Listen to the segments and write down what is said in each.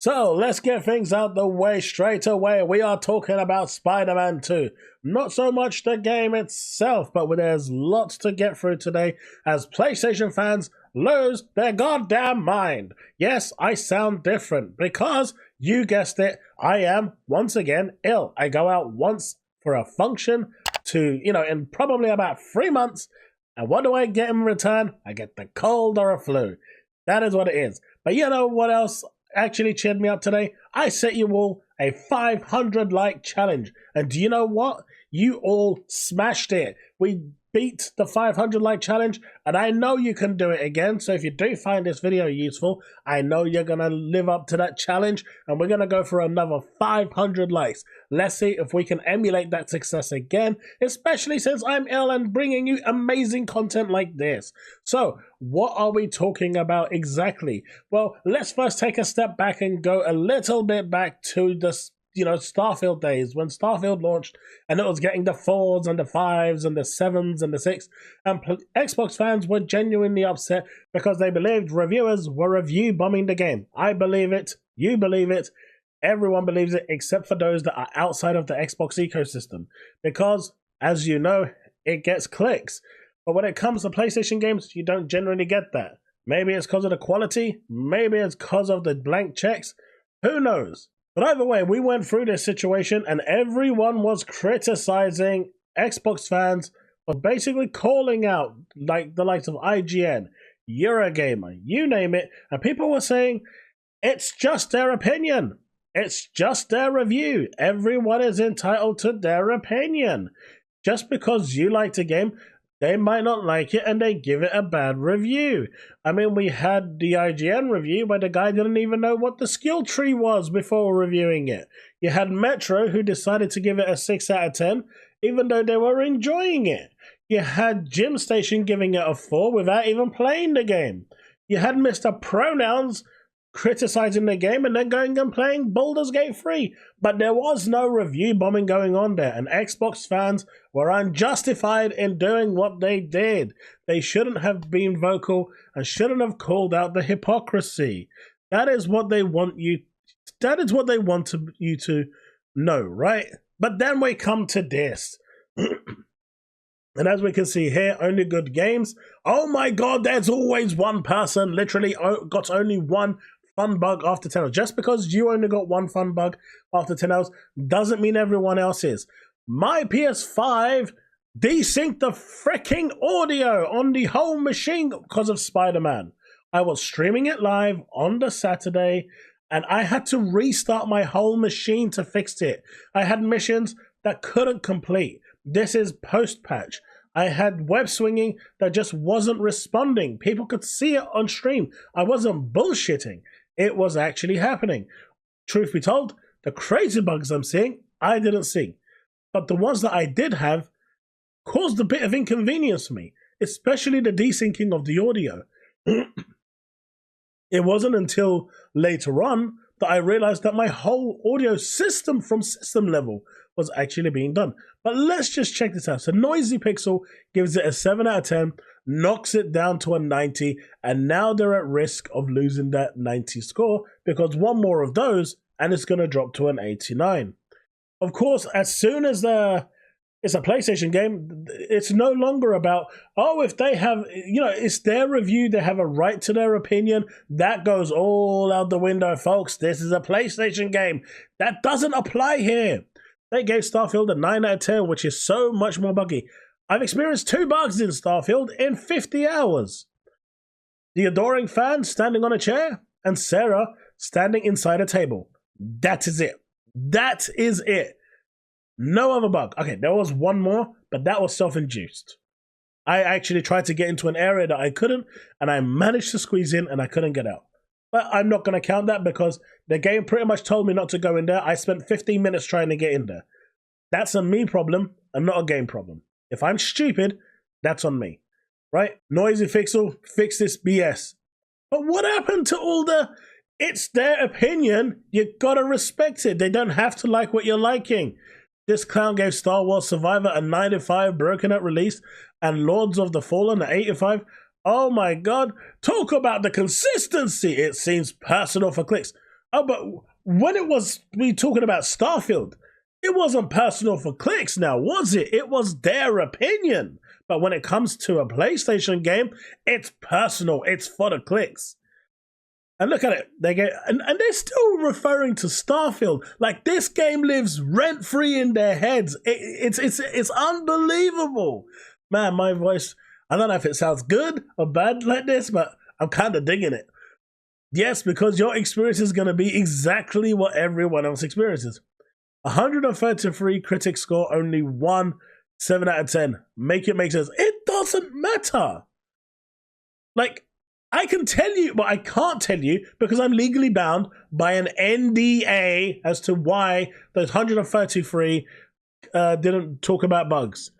So let's get things out the way straight away. We are talking about Spider-Man 2. Not so much the game itself, but there's lots to get through today as PlayStation fans lose their goddamn mind. Yes, I sound different because, you guessed it, I am, once again, ill. I go out once for a function in probably about 3 months, and what do I get in return? I get the cold or a flu. That is what it is. But you know what else actually cheered me up today? I set you all a 500 like challenge, and do you know what? You all smashed it. We beat the 500 like challenge, and I know you can do it again. So if you do find this video useful, I know you're gonna live up to that challenge, and we're gonna go for another 500 likes. Let's see if we can emulate that success again, especially since I'm ill and bringing you amazing content like this. So what are we talking about exactly? Well, let's first take a step back and go a little bit back to the Starfield days, when Starfield launched and it was getting the 4s and the 5s and the 7s and the 6s, and Xbox fans were genuinely upset because they believed reviewers were review bombing the game. I believe it, you believe it, everyone believes it except for those that are outside of the Xbox ecosystem, because as you know, it gets clicks. But when it comes to PlayStation games, you don't generally get that. Maybe it's because of the quality, maybe it's because of the blank checks, who knows? But either way, we went through this situation and everyone was criticizing Xbox fans for basically calling out, like the likes of IGN, Eurogamer, you name it, and people were saying, it's just their opinion. It's just their review. Everyone is entitled to their opinion. Just because you liked a game, they might not like it and they give it a bad review. I mean, we had the IGN review where the guy didn't even know what the skill tree was before reviewing it. You had Metro who decided to give it a 6 out of 10 even though they were enjoying it. You had Gym Station giving it a 4 without even playing the game. You had Mr. Pronouns criticizing the game and then going and playing Baldur's Gate 3. But there was no review bombing going on there, and Xbox fans were unjustified in doing what they did. They shouldn't have been vocal and shouldn't have called out the hypocrisy. That is what they want you to know, right? But then we come to this. And as we can see here, only good games. Oh my god, there's always one person literally got only one fun bug after 10 hours. Just because you only got one fun bug after 10 hours doesn't mean everyone else is. My PS5 desynced the freaking audio on the whole machine because of Spider-Man. I was streaming it live on the Saturday and I had to restart my whole machine to fix it. I had missions that couldn't complete. This is post-patch. I had web swinging that just wasn't responding. People could see it on stream. I wasn't bullshitting. It was actually happening. Truth be told, the crazy bugs I'm seeing, I didn't see. But the ones that I did have caused a bit of inconvenience for me, especially the desyncing of the audio. It wasn't until later on that I realized that my whole audio system from system level was actually being done. But let's just check this out. So Noisy Pixel gives it a 7 out of 10, knocks it down to a 90, and now they're at risk of losing that 90 score because one more of those and it's going to drop to an 89. Of course, as soon as it's a PlayStation game, it's no longer about, oh, if they have, it's their review, they have a right to their opinion. That goes all out the window, folks. This is a PlayStation game. That doesn't apply here. They gave Starfield a 9 out of 10, which is so much more buggy. I've experienced 2 bugs in Starfield in 50 hours. The adoring fan standing on a chair and Sarah standing inside a table. That is it. That is it. No other bug. Okay, there was one more, but that was self-induced. I actually tried to get into an area that I couldn't, and I managed to squeeze in and I couldn't get out. But I'm not going to count that because the game pretty much told me not to go in there. I spent 15 minutes trying to get in there. That's a me problem and not a game problem. If I'm stupid, that's on me, right? Noisy Pixel, fix this BS. But what happened to all the, it's their opinion, you gotta respect it. They don't have to like what you're liking. This clown gave Star Wars Survivor a 95 broken at release and Lords of the Fallen at 85. Oh my god, talk about the consistency. It seems personal for clicks. Oh, but when it was we talking about Starfield, it wasn't personal for clicks now, was it? It was their opinion. But when it comes to a PlayStation game, it's personal. It's for the clicks. And look at it. And they're still referring to Starfield. Like this game lives rent-free in their heads. It's unbelievable. Man, my voice, I don't know if it sounds good or bad like this, but I'm kind of digging it. Yes, because your experience is going to be exactly what everyone else experiences. 133 critic score, only 7 out of 10. Make it make sense. It doesn't matter. Like, I can tell you, but I can't tell you because I'm legally bound by an NDA as to why those 133 didn't talk about bugs.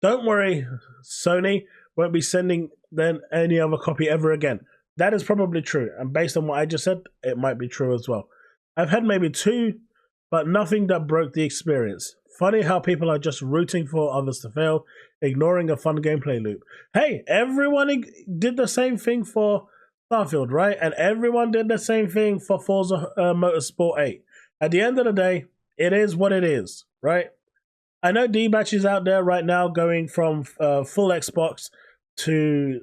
Don't worry, Sony won't be sending then any other copy ever again. That is probably true, and based on what I just said, it might be true as well. I've had maybe 2, but nothing that broke the experience. Funny how people are just rooting for others to fail, ignoring a fun gameplay loop. Hey, everyone did the same thing for Starfield, right? And everyone did the same thing for Forza Motorsport 8. At the end of the day, it is what it is, right? I know D-Batch is out there right now going from full Xbox to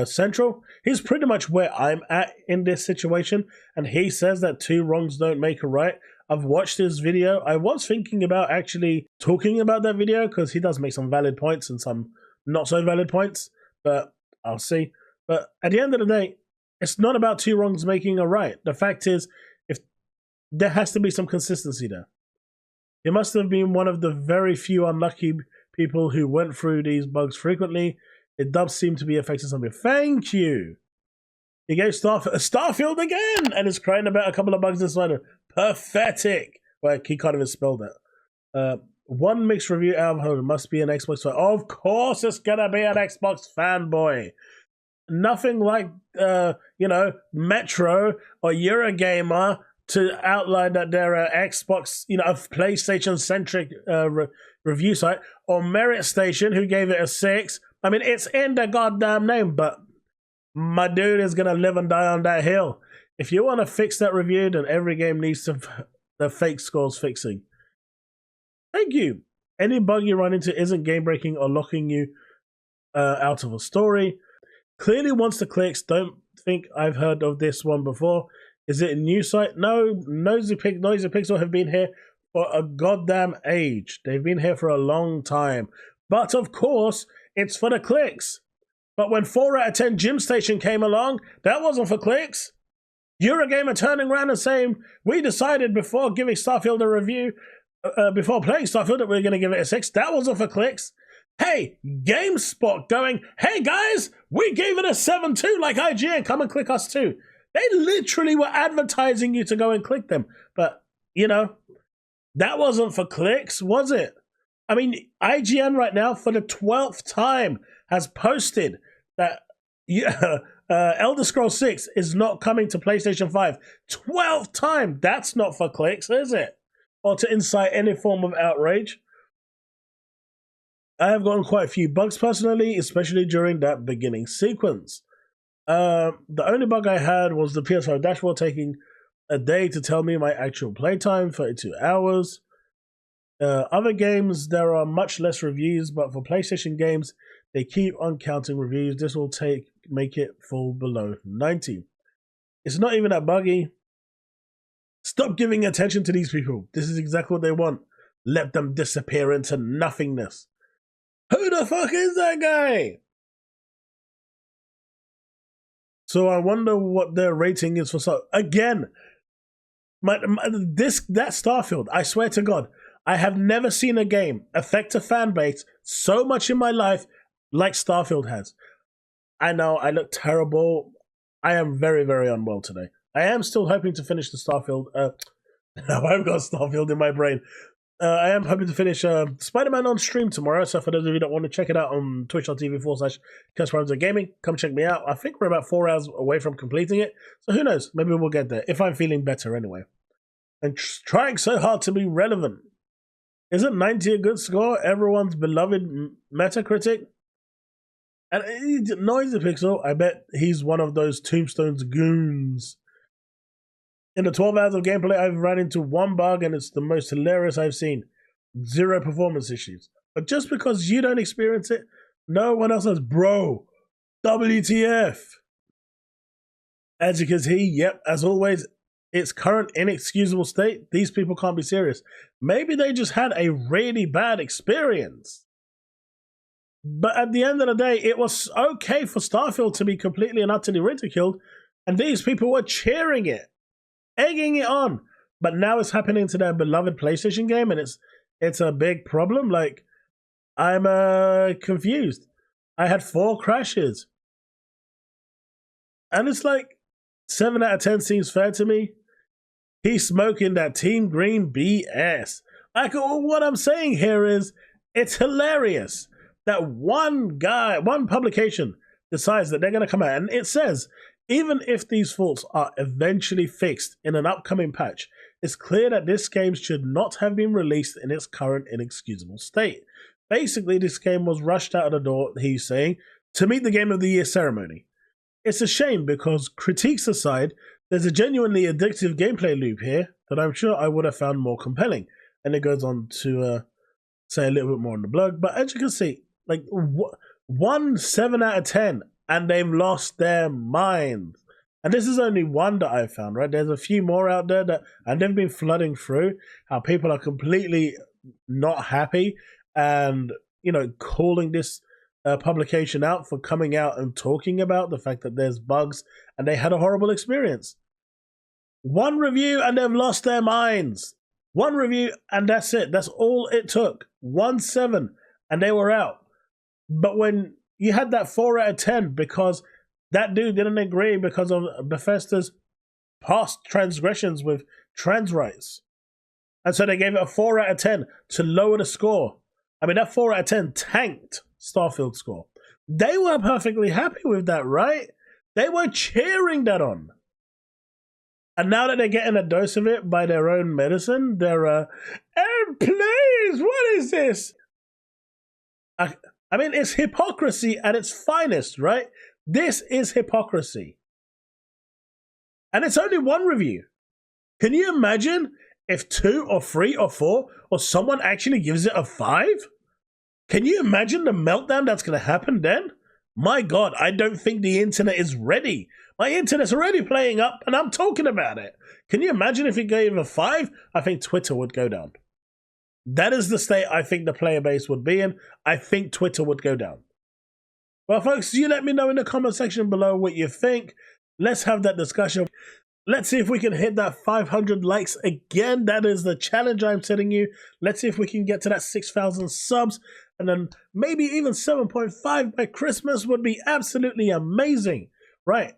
Central. He's pretty much where I'm at in this situation, and he says that 2 wrongs don't make a right. I've watched his video. I was thinking about actually talking about that video because he does make some valid points and some not so valid points, but I'll see. But at the end of the day, it's not about 2 wrongs making a right. The fact is, if there has to be some consistency there. He must have been one of the very few unlucky people who went through these bugs frequently. It does seem to be affecting something. Thank you. He gave Starfield again and is crying about a couple of bugs in Spider. Pathetic. Well, he can't even spell that. One mixed review out of 100 must be an Xbox fan. Of course it's going to be an Xbox fanboy. Nothing like, Metro or Eurogamer to outline that they're an Xbox, a PlayStation-centric review site, or Merit Station, who gave it a 6. I mean, it's in the goddamn name, but my dude is going to live and die on that hill. If you want to fix that review, then every game needs the fake scores fixing. Thank you. Any bug you run into isn't game-breaking or locking you out of a story. Clearly wants the clicks. Don't think I've heard of this one before. Is it a new site? No, Noisy Pixel have been here for a goddamn age. They've been here for a long time. But of course, it's for the clicks. But when 4 out of 10 Gym Station came along, that wasn't for clicks. Eurogamer turning around and saying, we decided before giving Starfield a review, before playing Starfield, that we were going to give it a 6. That wasn't for clicks. Hey, GameSpot going, hey guys, we gave it a 7 too, like IGN, come and click us too. They literally were advertising you to go and click them. But, that wasn't for clicks, was it? I mean, IGN right now, for the 12th time, has posted that Elder Scrolls 6 is not coming to PlayStation 5. 12th time! That's not for clicks, is it? Or to incite any form of outrage. I have gotten quite a few bugs personally, especially during that beginning sequence. The only bug I had was the PS5 dashboard taking a day to tell me my actual playtime, 32 hours. Other games, there are much less reviews, but for PlayStation games, they keep on counting reviews. This will make it fall below 90. It's not even that buggy. Stop giving attention to these people. This is exactly what they want. Let them disappear into nothingness. Who the fuck is that guy? So I wonder what their rating is for. Again, that Starfield, I swear to God, I have never seen a game affect a fan base so much in my life like Starfield has. I know I look terrible. I am very, very unwell today. I am still hoping to finish the Starfield. I've got Starfield in my brain. I am hoping to finish Spider-Man on stream tomorrow. So for those of you who don't want to check it out on twitch.tv/CaosLounge Gaming, come check me out. I think we're about 4 hours away from completing it. So who knows? Maybe we'll get there if I'm feeling better anyway. And trying so hard to be relevant. Isn't 90 a good score? Everyone's beloved Metacritic? And Noisy Pixel, I bet he's one of those Tombstone's goons. In the 12 hours of gameplay, I've run into one bug, and it's the most hilarious I've seen. 0 performance issues. But just because you don't experience it, no one else does. Bro, WTF? As you can see, yep, as always, its current inexcusable state, these people can't be serious. Maybe they just had a really bad experience. But at the end of the day, it was okay for Starfield to be completely and utterly ridiculed, and these people were cheering it, egging it on. But now it's happening to their beloved PlayStation game, and it's a big problem. Like, I'm confused. I had 4 crashes. And it's like, 7 out of 10 seems fair to me. He's smoking that Team Green BS. Like, what I'm saying here is, it's hilarious that one publication decides that they're going to come out, and it says, even if these faults are eventually fixed in an upcoming patch, it's clear that this game should not have been released in its current inexcusable state. Basically, this game was rushed out of the door, he's saying, to meet the Game of the Year ceremony. It's a shame because, critiques aside, there's a genuinely addictive gameplay loop here that I'm sure I would have found more compelling. And it goes on to say a little bit more on the blog. But as you can see, like, 7 out of 10, and they've lost their minds. And this is only one that I've found, right? There's a few more out there that, and they've been flooding through, how people are completely not happy and, you know, calling this publication out for coming out and talking about the fact that there's bugs and they had a horrible experience. One review and they've lost their minds. One review and that's it. That's all it took. 1.7 and they were out. But when you had that 4 out of 10 because that dude didn't agree because of Bethesda's past transgressions with trans rights, and so they gave it a 4 out of 10 to lower the score. I mean, that 4 out of 10 tanked Starfield score. They were perfectly happy with that, right? They were cheering that on. And now that they're getting a dose of it by their own medicine, they're, oh, please, what is this? I mean, it's hypocrisy at its finest, right? This is hypocrisy. And it's only one review. Can you imagine if 2 or 3 or 4 or someone actually gives it a 5? Can you imagine the meltdown that's going to happen then? My God, I don't think the internet is ready. My internet's already playing up and I'm talking about it. Can you imagine if it gave a 5? I think Twitter would go down. That is the state I think the player base would be in. I think Twitter would go down. Well, folks, you let me know in the comment section below what you think. Let's have that discussion. Let's see if we can hit that 500 likes again. That is the challenge I'm setting you. Let's see if we can get to that 6,000 subs. And then maybe even 7.5 by Christmas would be absolutely amazing. Right.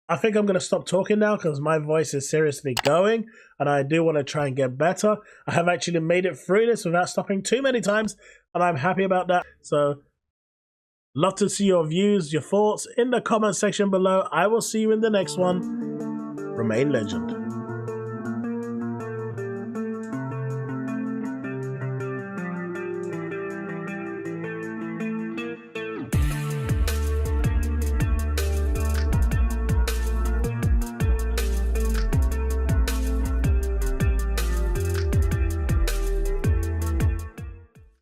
I think I'm going to stop talking now because my voice is seriously going. And I do want to try and get better. I have actually made it through this without stopping too many times. And I'm happy about that. So, love to see your views, your thoughts in the comment section below. I will see you in the next one. Remain legend.